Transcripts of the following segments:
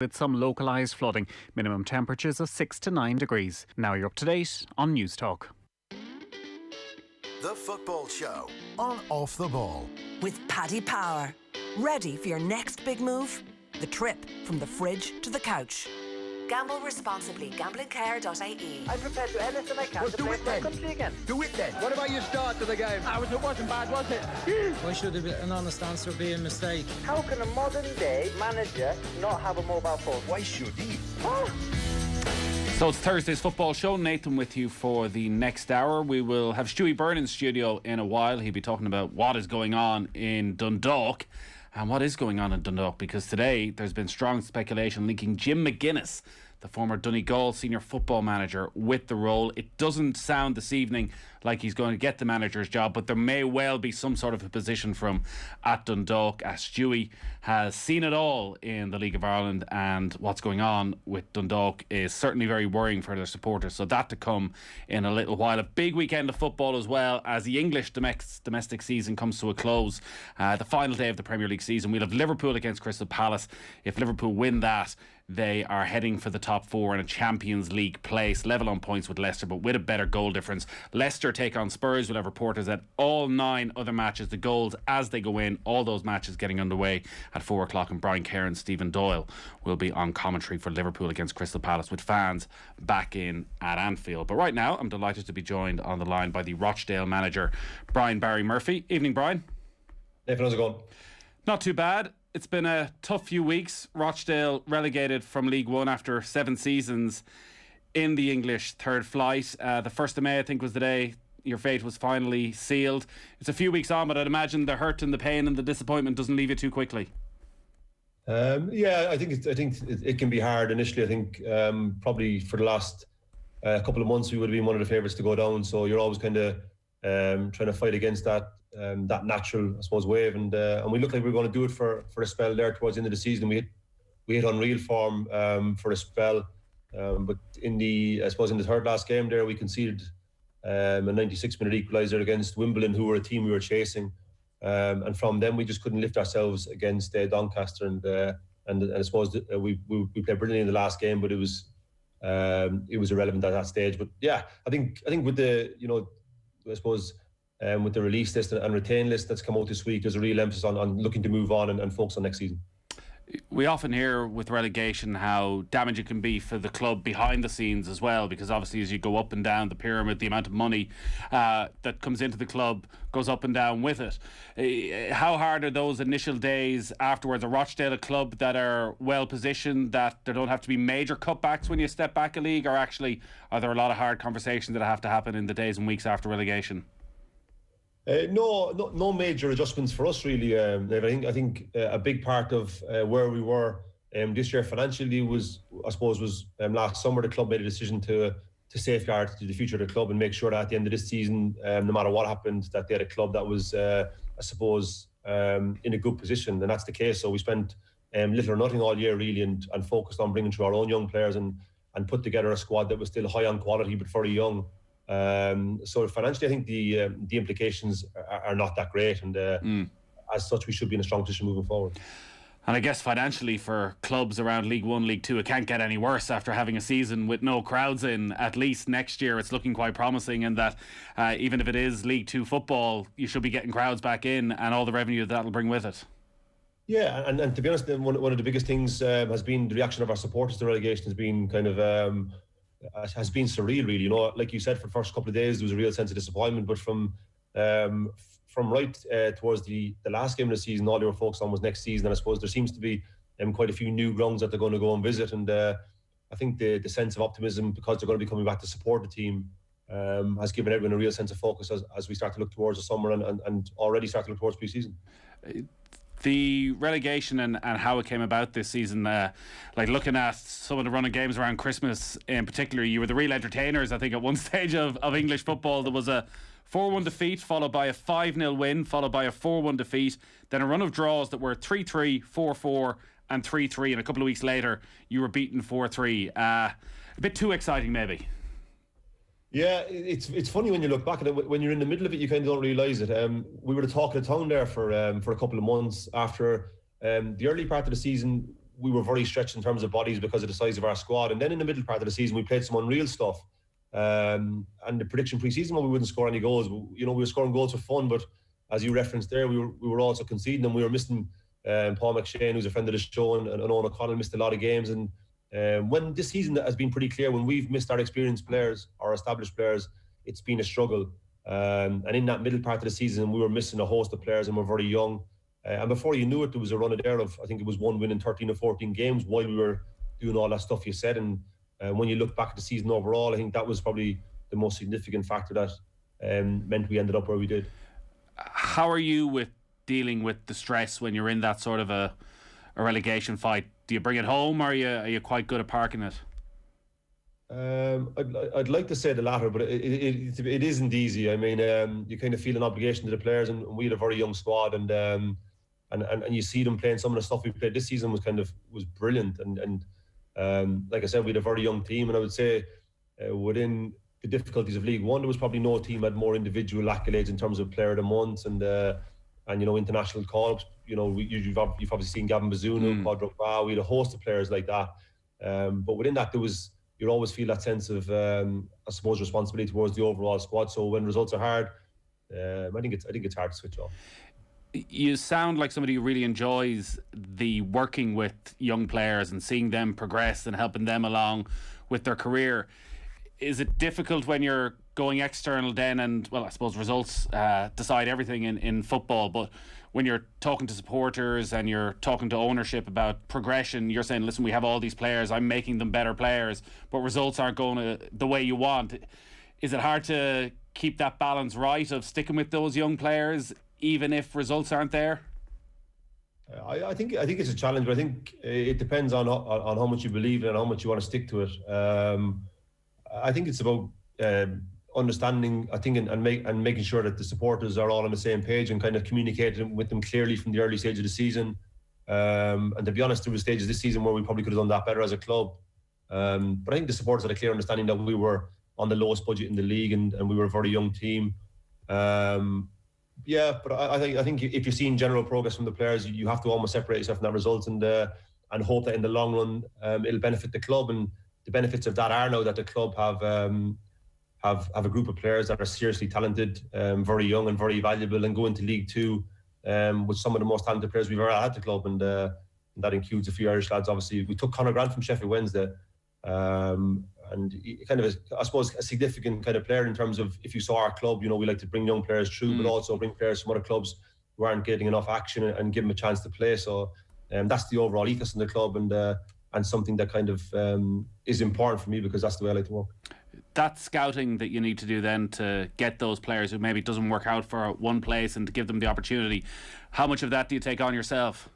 with some localised flooding. Minimum temperatures of 6 to 9 degrees. Now you're up to date on News Talk. The Football Show on Off the Ball. With Paddy Power. Ready for your next big move? The trip from the fridge to the couch. Gamble responsibly. Gamblingcare.ie. I'm prepared to do anything I can to play my country again. Do it then. What about your start to the game? It wasn't bad, was it? Why should an honest answer be a mistake? How can a modern day manager not have a mobile phone? Why should he? So it's Thursday's Football Show. Nathan with you for the next hour. We will have Stuey Byrne in studio in a while. He'll be talking about what is going on in Dundalk. And what is going on in Dundalk, because today there's been strong speculation linking Jim McGuinness, the former Donegal senior football manager, with the role. It doesn't sound this evening like he's going to get the manager's job, but there may well be some sort of a position for him at Dundalk, as Stuey has seen it all in the League of Ireland, and what's going on with Dundalk is certainly very worrying for their supporters. So that to come in a little while. A big weekend of football as well, as the English domestic season comes to a close. The final day of the Premier League season. We'll have Liverpool against Crystal Palace. If Liverpool win that, they are heading for the top four in a Champions League place, level on points with Leicester, but with a better goal difference. Leicester take on Spurs. We'll have reporters at all 9 other matches, the goals as they go in, all those matches getting underway at 4 o'clock. And Brian Kerr and Stephen Doyle will be on commentary for Liverpool against Crystal Palace, with fans back in at Anfield. But right now, I'm delighted to be joined on the line by the Rochdale manager, Brian Barry Murphy. Evening, Brian. Nathan, how's it going? Not too bad. It's been a tough few weeks. Rochdale relegated from League One after 7 seasons in the English third flight. The 1st of May, I think, was the day your fate was finally sealed. It's a few weeks on, but I'd imagine the hurt and the pain and the disappointment doesn't leave you too quickly. I think it can be hard initially. I think probably for the last couple of months we would have been one of the favourites to go down. So you're always kind of trying to fight against that natural, I suppose, wave, and we looked like we were going to do it for a spell there towards the end of the season. We hit unreal form for a spell, but in the third last game there, we conceded a 96-minute equaliser against Wimbledon, who were a team we were chasing, and from them we just couldn't lift ourselves against Doncaster, and I suppose we played brilliantly in the last game, but it was irrelevant at that stage. But yeah, I think with the with the release list and retain list that's come out this week, there's a real emphasis on looking to move on and focus on next season. We often hear with relegation how damaging it can be for the club behind the scenes as well, because obviously as you go up and down the pyramid, the amount of money that comes into the club goes up and down with it. How hard are those initial days afterwards? Are Rochdale a club that are well positioned, that there don't have to be major cutbacks when you step back a league, or actually are there a lot of hard conversations that have to happen in the days and weeks after relegation? No major adjustments for us really. I think a big part of where we were this year financially was last summer the club made a decision to safeguard the future of the club and make sure that at the end of this season, no matter what happened, that they had a club that was in a good position, and that's the case. So we spent little or nothing all year really, and focused on bringing through our own young players and put together a squad that was still high on quality but very young. So financially, I think the implications are not that great, and as such, we should be in a strong position moving forward. And I guess financially for clubs around League 1, League 2, it can't get any worse after having a season with no crowds in. At least next year it's looking quite promising, and that even if it is League 2 football, you should be getting crowds back in and all the revenue that'll bring with it. Yeah, and to be honest, one of the biggest things has been the reaction of our supporters to relegation has been has been surreal, really. You know, like you said, for the first couple of days there was a real sense of disappointment, but from right towards the last game of the season, all they were focused on was next season. And I suppose there seems to be quite a few new grounds that they're going to go and visit, and I think the sense of optimism, because they're going to be coming back to support the team, has given everyone a real sense of focus as we start to look towards the summer and already start to look towards pre-season. The relegation and how it came about this season, like looking at some of the running games around Christmas in particular, you were the real entertainers, I think, at one stage of English football. There was a 4-1 defeat, followed by a 5-0 win, followed by a 4-1 defeat, then a run of draws that were 3-3, 4-4 and 3-3, and a couple of weeks later you were beaten 4-3. A bit too exciting maybe. Yeah, it's funny when you look back at it. When you're in the middle of it, you kind of don't realise it. We were the talk of the town there for a couple of months after the early part of the season. we were very stretched in terms of bodies because of the size of our squad. And then in the middle part of the season, we played some unreal stuff. And the prediction pre-season, well, we wouldn't score any goals. We were scoring goals for fun, but as you referenced there, we were also conceding, and we were missing Paul McShane, who's a friend of the show, and Owen O'Connell missed a lot of games. And when this season has been pretty clear, when we've missed our experienced players, our established players, it's been a struggle. And in that middle part of the season, we were missing a host of players, and we're very young. And before you knew it, there was a run of there of, I think it was 1 win in 13 or 14 games while we were doing all that stuff you said. And when you look back at the season overall, I think that was probably the most significant factor that meant we ended up where we did. How are you with dealing with the stress when you're in that sort of a relegation fight? Do you bring it home, or are you quite good at parking it? I'd like to say the latter, but it isn't easy. I mean, you kind of feel an obligation to the players, and we had a very young squad, and you see them playing some of the stuff we played this season was brilliant, and like I said, we had a very young team, and I would say within the difficulties of League One, there was probably no team had more individual accolades in terms of player of the month and international call-ups. You've obviously seen Gavin Bazunu, Quadro. We had a host of players like that, but within that you always feel that sense of I suppose responsibility towards the overall squad. So when results are hard, I think it's hard to switch off. You sound like somebody who really enjoys the working with young players and seeing them progress and helping them along with their career. Is it difficult when you're going external then, and well, I suppose results decide everything in football, but when you're talking to supporters and you're talking to ownership about progression, you're saying, listen, we have all these players, I'm making them better players, but results aren't going the way you want. Is it hard to keep that balance right of sticking with those young players even if results aren't there? I think it's a challenge, but I think it depends on how much you believe in and how much you want to stick to it. I think it's about understanding, I think, and making sure that the supporters are all on the same page and kind of communicating with them clearly from the early stage of the season. And to be honest, there were stages this season where we probably could have done that better as a club. But I think the supporters had a clear understanding that we were on the lowest budget in the league and we were a very young team. But I think if you're seeing general progress from the players, you have to almost separate yourself from that result and hope that in the long run it'll benefit the club. And the benefits of that are now that the club have a group of players that are seriously talented, very young and very valuable, and go into League Two with some of the most talented players we've ever had at the club, and that includes a few Irish lads. Obviously, we took Conor Grant from Sheffield Wednesday, and he kind of, I suppose, a significant kind of player in terms of, if you saw our club, we like to bring young players through, but also bring players from other clubs who aren't getting enough action and give them a chance to play. So that's the overall ethos in the club, and something that kind of is important for me, because that's the way I like to work. That scouting that you need to do then to get those players who maybe doesn't work out for one place and to give them the opportunity, how much of that do you take on yourself?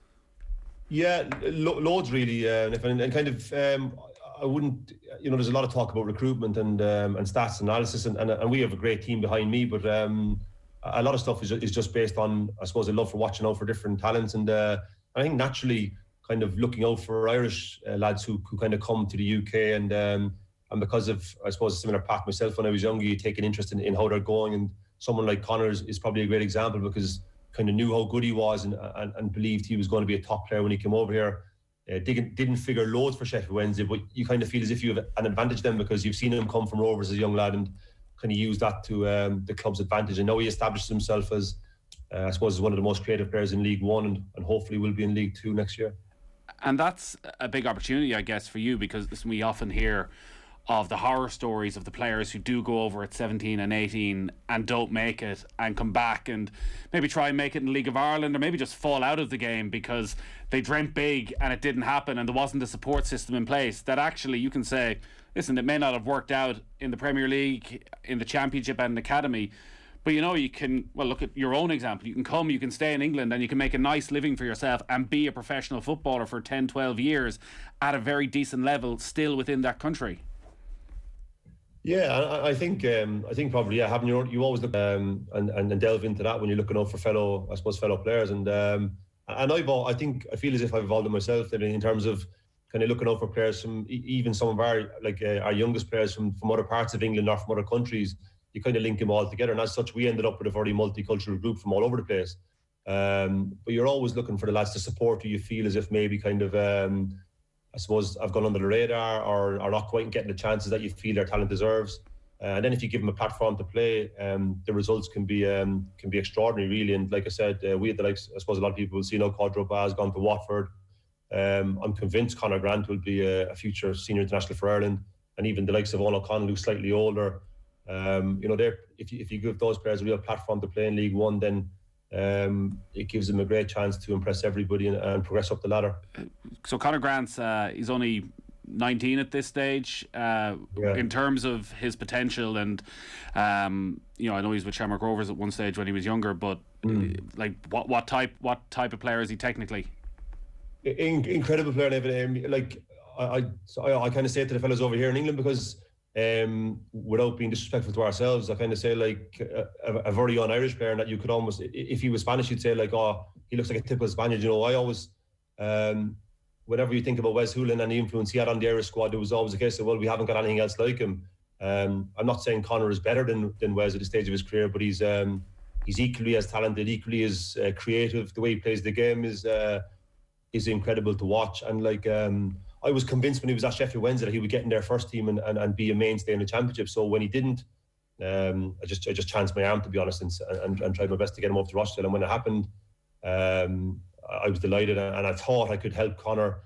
Yeah, loads really, and kind of I wouldn't, there's a lot of talk about recruitment and stats analysis, and we have a great team behind me, but a lot of stuff is just based on, I suppose, a love for watching out for different talents, and I think naturally kind of looking out for Irish lads who kind of come to the UK, and because of, I suppose, a similar path myself when I was younger, you take an interest in how they're going, and someone like Conor is probably a great example, because kind of knew how good he was and believed he was going to be a top player when he came over here. Didn't figure loads for Sheffield Wednesday, but you kind of feel as if you have an advantage then, because you've seen him come from Rovers as a young lad and kind of use that to the club's advantage. And now he established himself as, I suppose, as one of the most creative players in League One, and hopefully will be in League Two next year. And that's a big opportunity, I guess, for you, because listen, we often hear of the horror stories of the players who do go over at 17 and 18 and don't make it and come back and maybe try and make it in the League of Ireland, or maybe just fall out of the game because they dreamt big and it didn't happen and there wasn't a support system in place. That actually you can say, listen, it may not have worked out in the Premier League, in the Championship and Academy, but you can, well, look at your own example. You can stay in England and you can make a nice living for yourself and be a professional footballer for 10, 12 years at a very decent level still within that country. Yeah, I think probably, yeah, having you always look and delve into that when you're looking out for fellow players, and I feel as if I've evolved in myself in terms of kind of looking out for players from even some of our youngest players from other parts of England or from other countries. You kind of link them all together, and as such we ended up with a very multicultural group from all over the place. But you're always looking for the lads to support you feel as if maybe kind of, I suppose, I've gone under the radar or are not quite getting the chances that you feel their talent deserves. And then if you give them a platform to play, the results can be extraordinary, really. And like I said, we had the likes, I suppose a lot of people will see now Codroba has gone to Watford. I'm convinced Conor Grant will be a future senior international for Ireland, and even the likes of Owen O'Connell, who's slightly older. If you give those players a real platform to play in League One, then it gives them a great chance to impress everybody and progress up the ladder. So Conor Grant's he's only 19 at this stage. In terms of his potential, and I know he's with Shamrock Rovers at one stage when he was younger, but like what type of player is he technically? Incredible player, David. Like I kind of say it to the fellas over here in England, because without being disrespectful to ourselves, I kind of say like a very young Irish player, and that you could almost, if he was Spanish, you'd say like, oh, he looks like a typical Spaniard. I always, whenever you think about Wes Hoolahan and the influence he had on the Irish squad, it was always the case that, well, we haven't got anything else like him. I'm not saying Conor is better than Wes at this stage of his career, but he's equally as talented, equally as creative. The way he plays the game is incredible to watch. And like, I was convinced when he was at Sheffield Wednesday that he would get in their first team and be a mainstay in the championship. So when he didn't, I just chanced my arm, to be honest, and tried my best to get him up to Rochdale. And when it happened, I was delighted, and I thought I could help Conor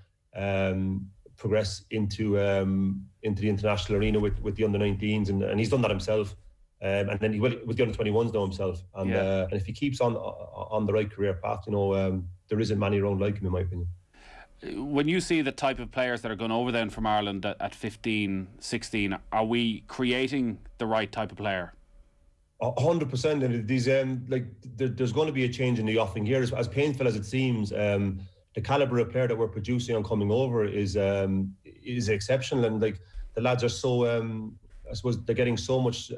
progress into the international arena with the under-19s, and he's done that himself. And then he will with the under-21s now himself. And if he keeps on the right career path, there isn't many around like him, in my opinion. When you see the type of players that are going over then from Ireland at 15, 16, are we creating the right type of player? 100%. And these there's going to be a change in the offing here. As painful as it seems, the calibre of player that we're producing and coming over is exceptional. And like the lads are so, I suppose they're getting so much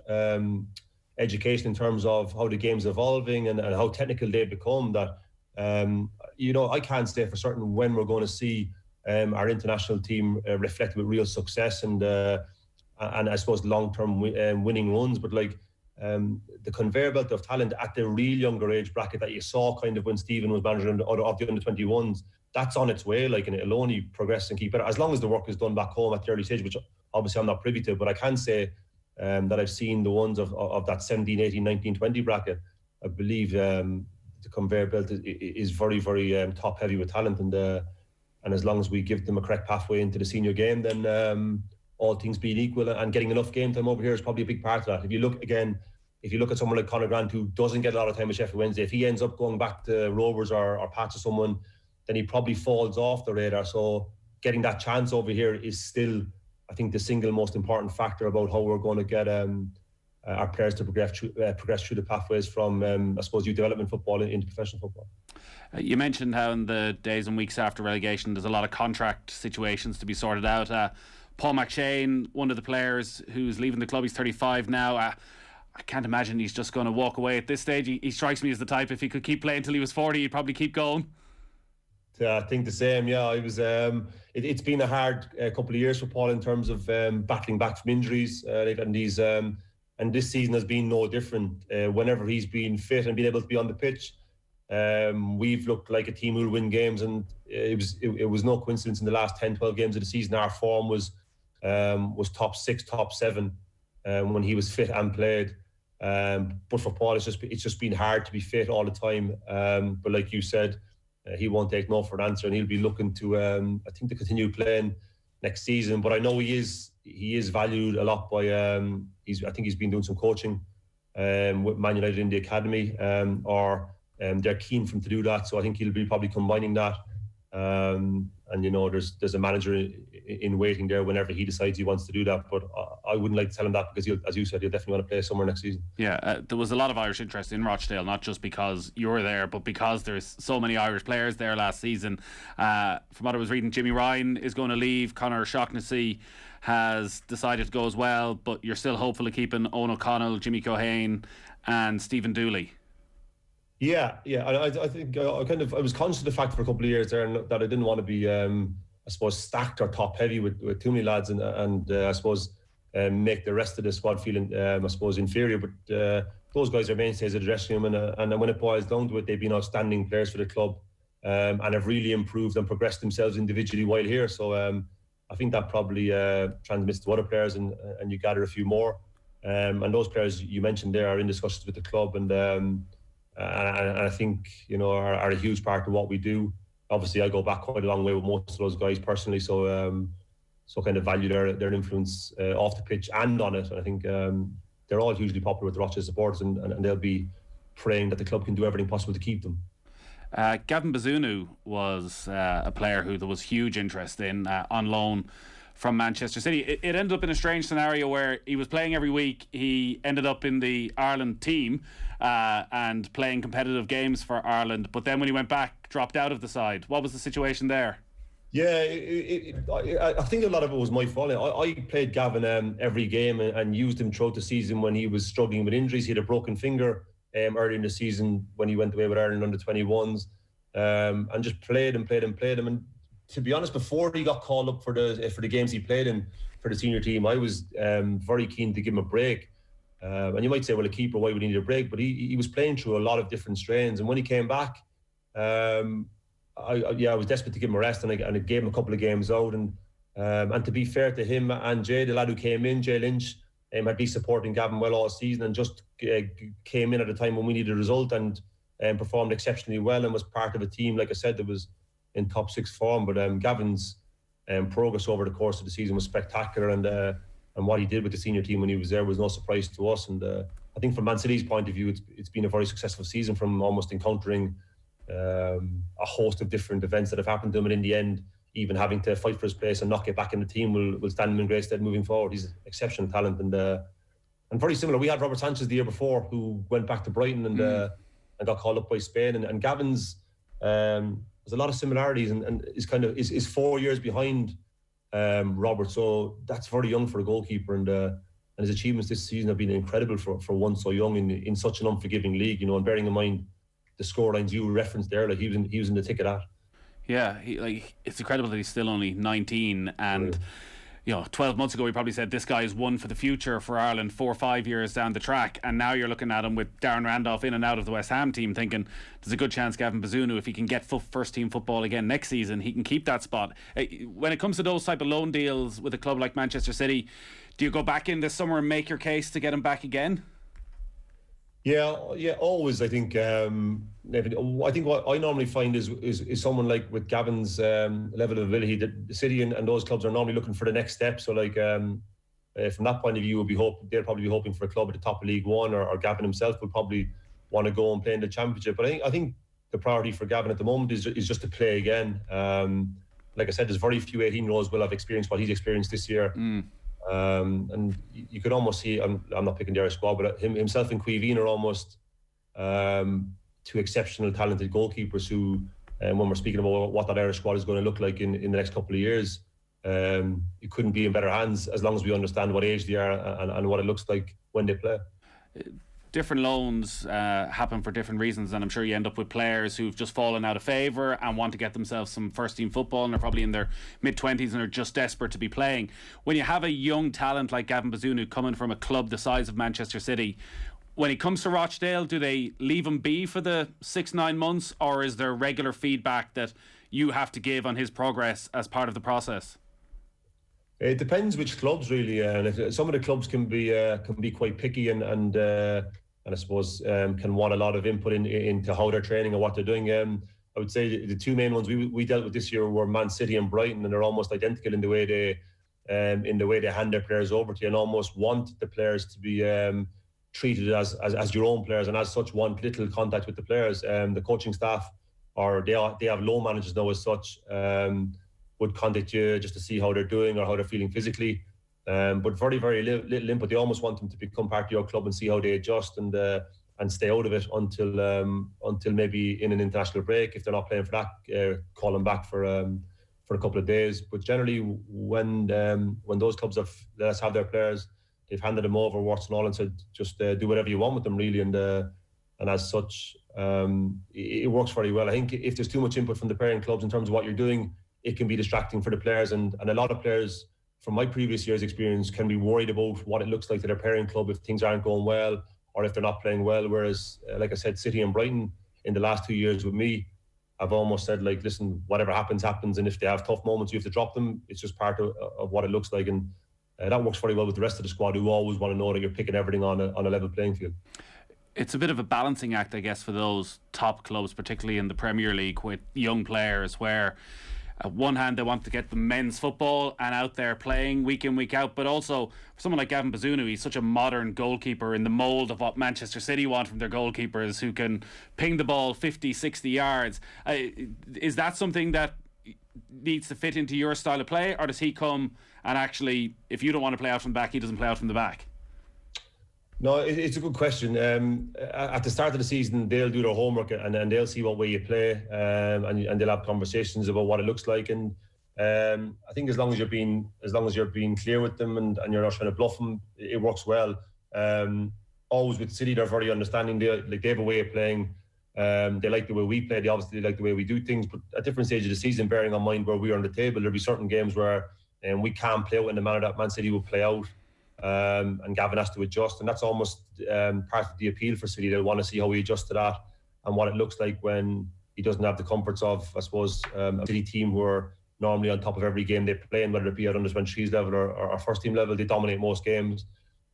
education in terms of how the game's evolving and how technical they've become that. I can't say for certain when we're going to see our international team reflected with real success and I suppose long-term winning runs. But like the conveyor belt of talent at the real younger age bracket that you saw kind of when Stephen was manager of the under-21s, that's on its way. Like, and it'll only progress and keep better as long as the work is done back home at the early stage, which obviously I'm not privy to. But I can say that I've seen the ones of that 17, 18, 19, 20 bracket. I believe the conveyor belt is very, very top heavy with talent, and as long as we give them a correct pathway into the senior game, then all things being equal, and getting enough game time over here is probably a big part of that. If you look at someone like Conor Grant, who doesn't get a lot of time at Sheffield Wednesday, if he ends up going back to Rovers or parts of someone, then he probably falls off the radar. So getting that chance over here is still, I think, the single most important factor about how we're going to get our players to progress through the pathways from, I suppose, youth development football into professional football. You mentioned how in the days and weeks after relegation there's a lot of contract situations to be sorted out. Paul McShane, one of the players who's leaving the club, he's 35 now. I can't imagine he's just going to walk away at this stage. He strikes me as the type, if he could keep playing till he was 40, he'd probably keep going. I think the same. Yeah, it was. It's been a hard couple of years for Paul in terms of battling back from injuries, and this season has been no different. Whenever he's been fit and been able to be on the pitch, we've looked like a team who'll win games, and it was no coincidence in the last 10, 12 games of the season our form was top 6, top 7 when he was fit and played. But for Paul, it's just been hard to be fit all the time. But like you said, he won't take no for an answer, and he'll be looking to I think to continue playing next season. But I know he is valued a lot by I think he's been doing some coaching with Man United in the academy, or they're keen for him to do that. So I think he'll be probably combining that. And there's a manager in waiting there whenever he decides he wants to do that. But I wouldn't like to tell him that, because as you said, he'll definitely want to play somewhere next season. Yeah, there was a lot of Irish interest in Rochdale, not just because you were there, but because there's so many Irish players there last season. From what I was reading, Jimmy Ryan is going to leave. Conor Shaughnessy has decided to go as well, but you're still hopeful of keeping Owen O'Connell, Jimmy Cohane and Stephen Dooley. Yeah. I think I was conscious of the fact for a couple of years there that I didn't want to be, I suppose, stacked or top heavy with too many lads, and I suppose make the rest of the squad feeling, I suppose, inferior. But those guys are mainstays of the dressing room, and when it boils down to it, they've been outstanding players for the club, and have really improved and progressed themselves individually while here. So I think that probably transmits to other players, and you gather a few more. And those players you mentioned there are in discussions with the club, and I think, you know, are a huge part of what we do. Obviously, I go back quite a long way with most of those guys personally, so kind of value their influence off the pitch and on it. And I think they're all hugely popular with the Rochdale supporters, and they'll be praying that the club can do everything possible to keep them. Gavin Bazunu was a player who there was huge interest in on loan from Manchester City. It ended up in a strange scenario where he was playing every week. He ended up in the Ireland team and playing competitive games for Ireland, but then when he went back, dropped out of the side. What was the situation there? Yeah, I think a lot of it was my fault. I played Gavin every game and used him throughout the season when he was struggling with injuries. He had a broken finger early in the season when he went away with Ireland under 21s, and just played him. And to be honest, before he got called up for the games he played in for the senior team, I was very keen to give him a break. And you might say, well, a keeper, why would he need a break? But he was playing through a lot of different strains, and when he came back, I was desperate to give him a rest, and I gave him a couple of games out. And to be fair to him and Jay, the lad who came in, Jay Lynch, had been supporting Gavin well all season, and just came in at a time when we needed a result, and performed exceptionally well, and was part of a team, like I said, that was in top 6 form. But Gavin's progress over the course of the season was spectacular, and what he did with the senior team when he was there was no surprise to us. And I think from Man City's point of view, it's been a very successful season, from almost encountering a host of different events that have happened to him, and in the end, even having to fight for his place and not get back in the team will stand him in great stead moving forward. He's exceptional talent, and very similar. We had Robert Sanchez the year before, who went back to Brighton and got called up by Spain. And Gavin's there's a lot of similarities, and is 4 years behind Robert. So that's very young for a goalkeeper, and his achievements this season have been incredible for one so young in such an unforgiving league. You know, and bearing in mind the scorelines you referenced there, like he was in the thick of that. Yeah, it's incredible that he's still only 19, and you know, 12 months ago we probably said this guy is one for the future for Ireland 4 or 5 years down the track, and now you're looking at him with Darren Randolph in and out of the West Ham team, thinking there's a good chance Gavin Bazunu, if he can get first team football again next season, he can keep that spot. When it comes to those type of loan deals with a club like Manchester City, do you go back in this summer and make your case to get him back again? Yeah, always. I think what I normally find is someone like with Gavin's level of ability, that the City and those clubs are normally looking for the next step. So from that point of view, they'll probably be hoping for a club at the top of League One, or Gavin himself will probably want to go and play in the Championship. But I think the priority for Gavin at the moment is just to play again. Like I said, there's very few 18-year-olds will have experienced what he's experienced this year. And you could almost see, I'm not picking the Irish squad, but himself and Queeveen are almost two exceptional talented goalkeepers who, when we're speaking about what that Irish squad is going to look like in the next couple of years, it couldn't be in better hands, as long as we understand what age they are and what it looks like when they play. Different loans happen for different reasons, and I'm sure you end up with players who've just fallen out of favour and want to get themselves some first team football, and they're probably in their mid-20s and are just desperate to be playing. When you have a young talent like Gavin Bazunu coming from a club the size of Manchester City, when he comes to Rochdale, do they leave him be for the 6-9 months, or is there regular feedback that you have to give on his progress as part of the process? It depends which clubs, really, and some of the clubs can be quite picky and I suppose can want a lot of input into how they're training and what they're doing. I would say the two main ones we dealt with this year were Man City and Brighton, and they're almost identical in the way they hand their players over to you, and almost want the players to be treated as your own players, and as such want little contact with the players. The coaching staff, or they have loan managers now as such, would contact you just to see how they're doing or how they're feeling physically, but very, very little input. They almost want them to become part of your club and see how they adjust and stay out of it until maybe in an international break, if they're not playing for that, call them back for a couple of days. But generally, when those clubs have let us have their players, they've handed them over, warts and all, and said just do whatever you want with them, really, and as such, it works very well. I think if there's too much input from the parent clubs in terms of what you're doing, it can be distracting for the players, and a lot of players from my previous year's experience, can be worried about what it looks like to their parent club if things aren't going well or if they're not playing well. Whereas, like I said, City and Brighton in the last 2 years with me, I've almost said, like, listen, whatever happens, happens. And if they have tough moments, you have to drop them. It's just part of what it looks like. And that works very well with the rest of the squad, who always want to know that you're picking everything on a level playing field. It's a bit of a balancing act, I guess, for those top clubs, particularly in the Premier League, with young players where on one hand they want to get the men's football and out there playing week in, week out, but also for someone like Gavin Bazunu, he's such a modern goalkeeper in the mould of what Manchester City want from their goalkeepers, who can ping the ball 50, 60 yards. Is that something that needs to fit into your style of play, or does he come and actually, if you don't want to play out from the back, he doesn't play out from the back? No, it's a good question. At the start of the season, they'll do their homework and they'll see what way you play, and they'll have conversations about what it looks like. And I think as long as you're being clear with them and you're not trying to bluff them, it works well. Always with City, they're very understanding. They have a way of playing. They like the way we play. They obviously like the way we do things. But at different stages of the season, bearing in mind where we are on the table, there'll be certain games where we can't play out in the manner that Man City will play out. And Gavin has to adjust, and that's almost part of the appeal for City. They'll want to see how he adjusts to that and what it looks like when he doesn't have the comforts of, I suppose, a City team who are normally on top of every game they play, and whether it be at under-23s level or first team level, they dominate most games.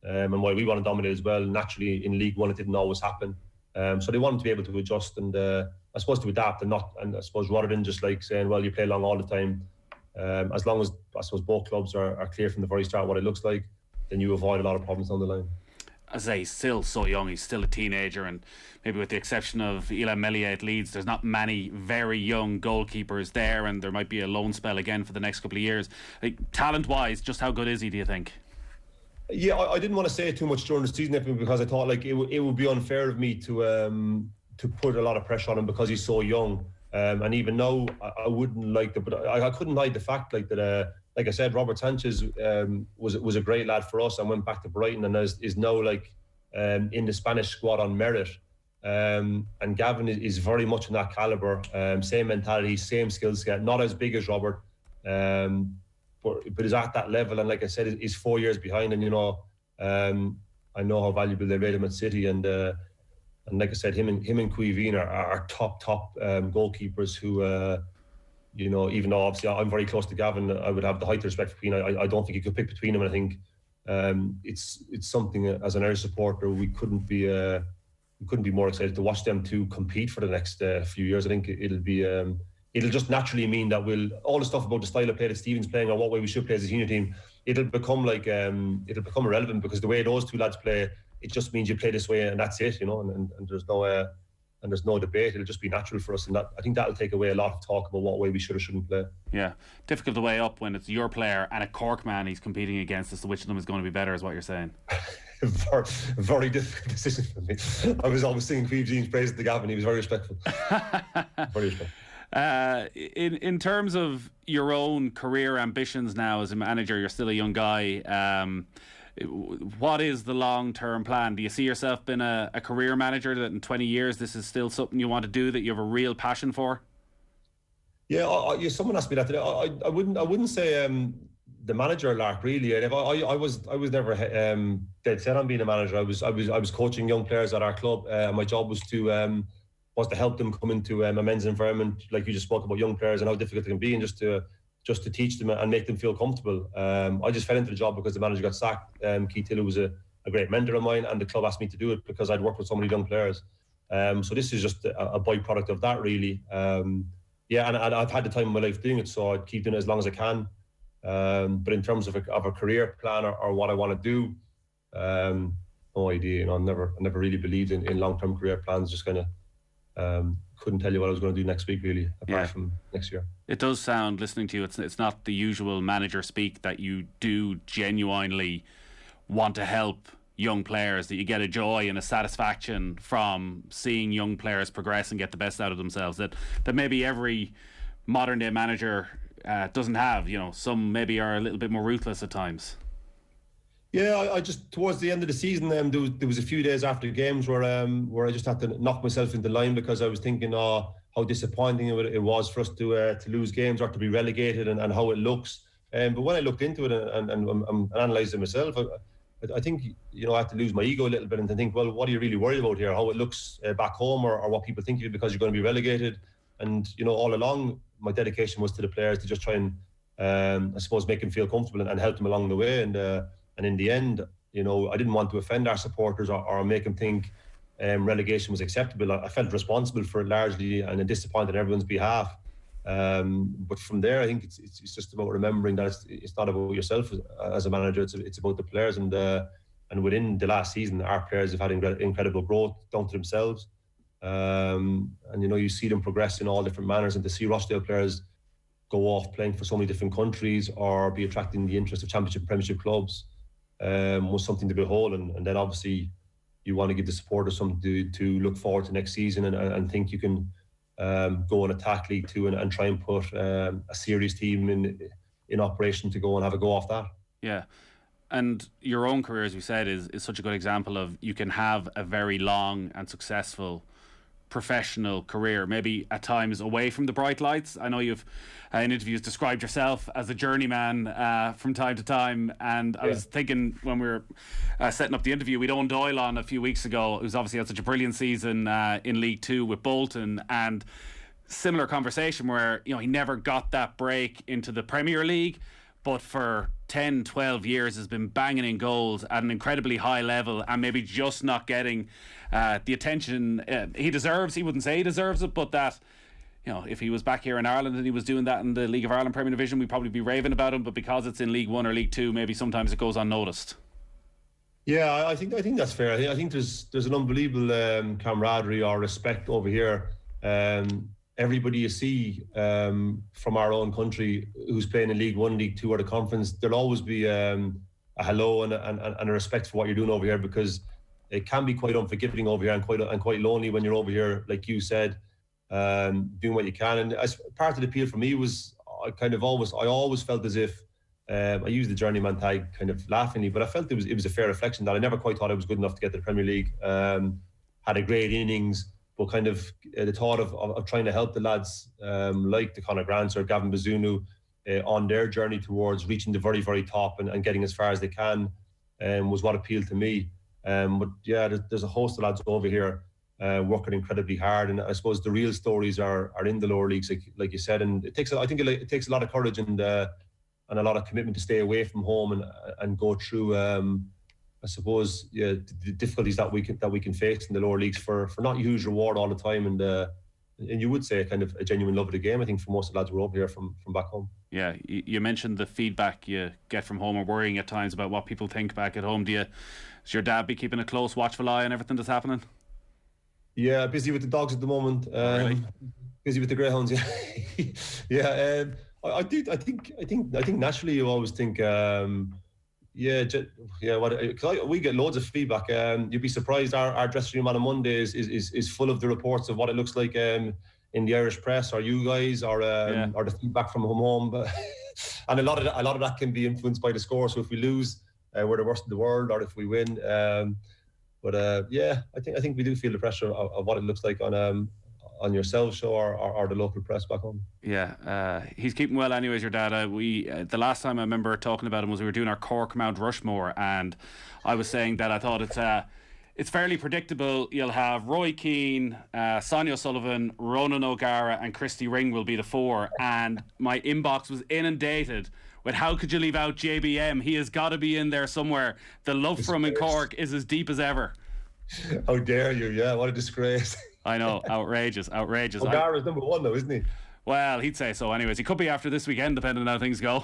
And while we want to dominate as well, naturally in League One it didn't always happen. So they want to be able to adjust and I suppose to adapt, and I suppose rather than just like saying, well, you play long all the time. As long as I suppose both clubs are clear from the very start what it looks like, then you avoid a lot of problems down the line. As I say, he's still so young, he's still a teenager, and maybe with the exception of Ilhan Meslier at Leeds, there's not many very young goalkeepers there, and there might be a loan spell again for the next couple of years. Like, talent-wise, just how good is he, do you think? Yeah, I didn't want to say too much during the season because I thought like it would be unfair of me to put a lot of pressure on him because he's so young. And even now, I wouldn't like to, but I couldn't hide the fact like that. Like I said, Robert Sanchez was a great lad for us and went back to Brighton and is now like in the Spanish squad on merit. And Gavin is very much in that calibre, same mentality, same skill set, not as big as Robert, but is at that level. And like I said, he's 4 years behind. And I know how valuable they rate him at City. And like I said, him and Cuivine are top goalkeepers who. Even though obviously I'm very close to Gavin, I would have the height of respect for Cuivine. I don't think you could pick between them. And I think it's something as an Irish supporter we couldn't be more excited to watch them two compete for the next few years. I think it'll just naturally mean that all the stuff about the style of play that Stephen's playing or what way we should play as a senior team, it'll become irrelevant because the way those two lads play, it just means you play this way and that's it, and there's no debate. It'll just be natural for us, and I think that'll take away a lot of talk about what way we should or shouldn't play. Yeah, difficult to weigh up when it's your player and a Cork man he's competing against as to which of them is going to be better, is what you're saying. very difficult decision for me. I was always singing Cuivine's praises to Gavin. He was very respectful. Very respectful. In terms of your own career ambitions now as a manager, you're still a young guy. What is the long-term plan? Do you see yourself being a career manager that in 20 years this is still something you want to do, that you have a real passion for? Yeah, someone asked me that today. I wouldn't say the manager lark really. I was never dead set on being a manager. I was coaching young players at our club. My job was to help them come into a men's environment, like you just spoke about young players and how difficult it can be, and just to teach them and make them feel comfortable. I just fell into the job because the manager got sacked. Keith Tiller was a great mentor of mine, and the club asked me to do it because I'd worked with so many young players. So this is just a byproduct of that, really. And I've had the time of my life doing it, so I'd keep doing it as long as I can. But in terms of a career plan or what I want to do, no idea. I never really believed in long-term career plans. Just kind of couldn't tell you what I was going to do next week, really, apart from next year. It does sound, listening to you, it's not the usual manager speak, that you do genuinely want to help young players, that you get a joy and a satisfaction from seeing young players progress and get the best out of themselves, that maybe every modern day manager doesn't have. Some maybe are a little bit more ruthless at times. Yeah, I just, towards the end of the season, there was a few days after games where I just had to knock myself into line because I was thinking, how disappointing it was for us to lose games or to be relegated, and how it looks. But when I looked into it and analysed it myself, I think, I have to lose my ego a little bit and to think, well, what are you really worried about here? How it looks back home, or what people think of you because you're going to be relegated. And, all along, my dedication was to the players to just try and, I suppose, make them feel comfortable and help them along the way. And in the end, I didn't want to offend our supporters or make them think relegation was acceptable. I felt responsible for it largely and disappointed on everyone's behalf. But from there, I think it's just about remembering that it's not about yourself as a manager. It's about the players, and within the last season, our players have had incredible growth down to themselves. And you see them progress in all different manners, and to see Rochdale players go off playing for so many different countries or be attracting the interest of Championship, Premiership clubs was something to behold. And then obviously you want to give the supporters something to look forward to next season and think you can go and attack League Two and try and put a serious team in operation to go and have a go off that. Yeah. And your own career, as you said, is such a good example of you can have a very long and successful professional career, maybe at times away from the bright lights. I know you've in interviews described yourself as a journeyman from time to time, and I was thinking when we were setting up the interview we'd Owen Doyle on a few weeks ago, who's obviously had such a brilliant season in League Two with Bolton, and similar conversation where he never got that break into the Premier League, but for 10, 12 years has been banging in goals at an incredibly high level and maybe just not getting the attention he deserves. He wouldn't say he deserves it, but that, if he was back here in Ireland and he was doing that in the League of Ireland Premier Division, we'd probably be raving about him, but because it's in League One or League Two, maybe sometimes it goes unnoticed. Yeah, I think that's fair. I think there's an unbelievable camaraderie or respect over here. Everybody you see from our own country who's playing in League One, League Two or the Conference, there'll always be a hello and a respect for what you're doing over here, because it can be quite unforgiving over here and quite lonely when you're over here, like you said, doing what you can. And as part of the appeal for me was I always felt as if I used the journeyman tag kind of laughingly, but I felt it was a fair reflection that I never quite thought I was good enough to get to the Premier League. Had a great innings, but kind of the thought of trying to help the lads like the Conor Grants or Gavin Bazunu on their journey towards reaching the very, very top and getting as far as they can was what appealed to me. But yeah, there's a host of lads over here working incredibly hard, and I suppose the real stories are in the lower leagues, like you said. And it takes a lot of courage and a lot of commitment to stay away from home and go through I suppose the difficulties that we can face in the lower leagues for not huge reward all the time, and you would say kind of a genuine love of the game, I think, for most of the lads who are over here from back home. Yeah, you mentioned the feedback you get from home, or worrying at times about what people think back at home. Does your dad be keeping a close watchful eye on everything that's happening? Yeah, busy with the dogs at the moment. Really? Busy with the greyhounds. Yeah, yeah. I think naturally you always think. We get loads of feedback. You'd be surprised. Our dressing room on a Monday is full of the reports of what it looks like in the Irish press, or you guys, or the feedback from home. But and a lot of that can be influenced by the score. So if we lose, we're the worst in the world, or if we win. I think we do feel the pressure of what it looks like on yourselves show or the local press back home. Yeah, he's keeping well anyways, your dad. The last time I remember talking about him was we were doing our Cork Mount Rushmore, and I was saying that I thought it's fairly predictable. You'll have Roy Keane, Sonia O'Sullivan, Ronan O'Gara and Christy Ring will be the four, and my inbox was inundated with how could you leave out JBM? He has got to be in there somewhere. The love for him in Cork is as deep as ever. How dare you? Yeah, what a disgrace. I know, outrageous. O'Gara's number one though, isn't he? Well, he'd say so anyways. He could be after this weekend, depending on how things go.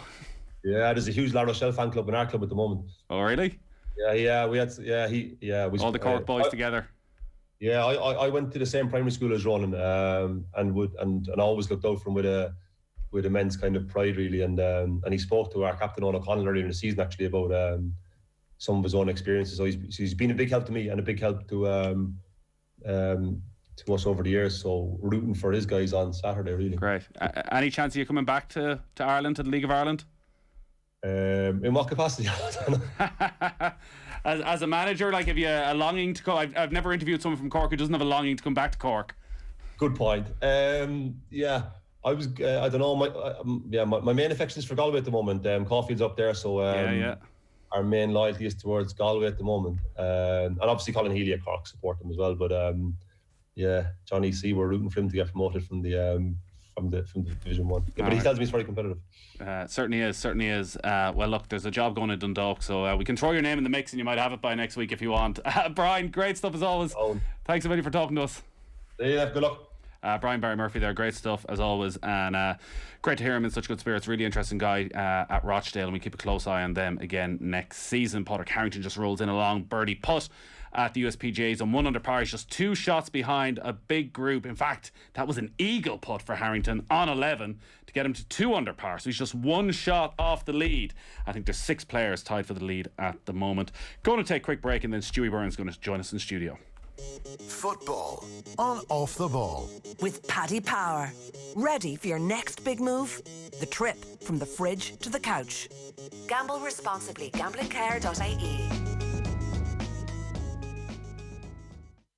Yeah, there's a huge La Rochelle fan club in our club at the moment. Oh, really? Yeah, we all the Cork boys together. Yeah, I went to the same primary school as Ronan, and always looked out for him with immense kind of pride, really. And he spoke to our captain Owen O'Connell earlier in the season actually about some of his own experiences. So he's been a big help to me and a big help to us over the years. So rooting for his guys on Saturday, really. Great. Any chance of you coming back to Ireland, to the League of Ireland? In what capacity? as a manager, like, have you a longing to go? I've never interviewed someone from Cork who doesn't have a longing to come back to Cork. Good point. Yeah, I was, I don't know, my main affection is for Galway at the moment. Caulfield's up there, so our main loyalty is towards Galway at the moment. And obviously Colin Healy at Cork support them as well. But Johnny C, we're rooting for him to get promoted from the Division 1. Yeah, but he tells me it's very competitive. Certainly is. Well, look, there's a job going in Dundalk, so we can throw your name in the mix and you might have it by next week if you want. Brian, great stuff as always. Thanks a million for talking to us. Yeah, good luck. Brian Barry Murphy there, great stuff as always, and great to hear him in such good spirits. Really interesting guy at Rochdale, and we keep a close eye on them again next season. Potter Carrington just rolls in a long birdie putt at the USPGAs on 1 under par. He's just 2 shots behind a big group. In fact, that was an eagle putt for Harrington on 11 to get him to 2 under par. So he's just 1 shot off the lead. I think there's 6 players tied for the lead at the moment. Going to take a quick break, and then Stuey Byrne is going to join us in studio. Football on Off the Ball with Paddy Power. Ready for your next big move? The trip from the fridge to the couch. Gamble responsibly. Gamblingcare.ie.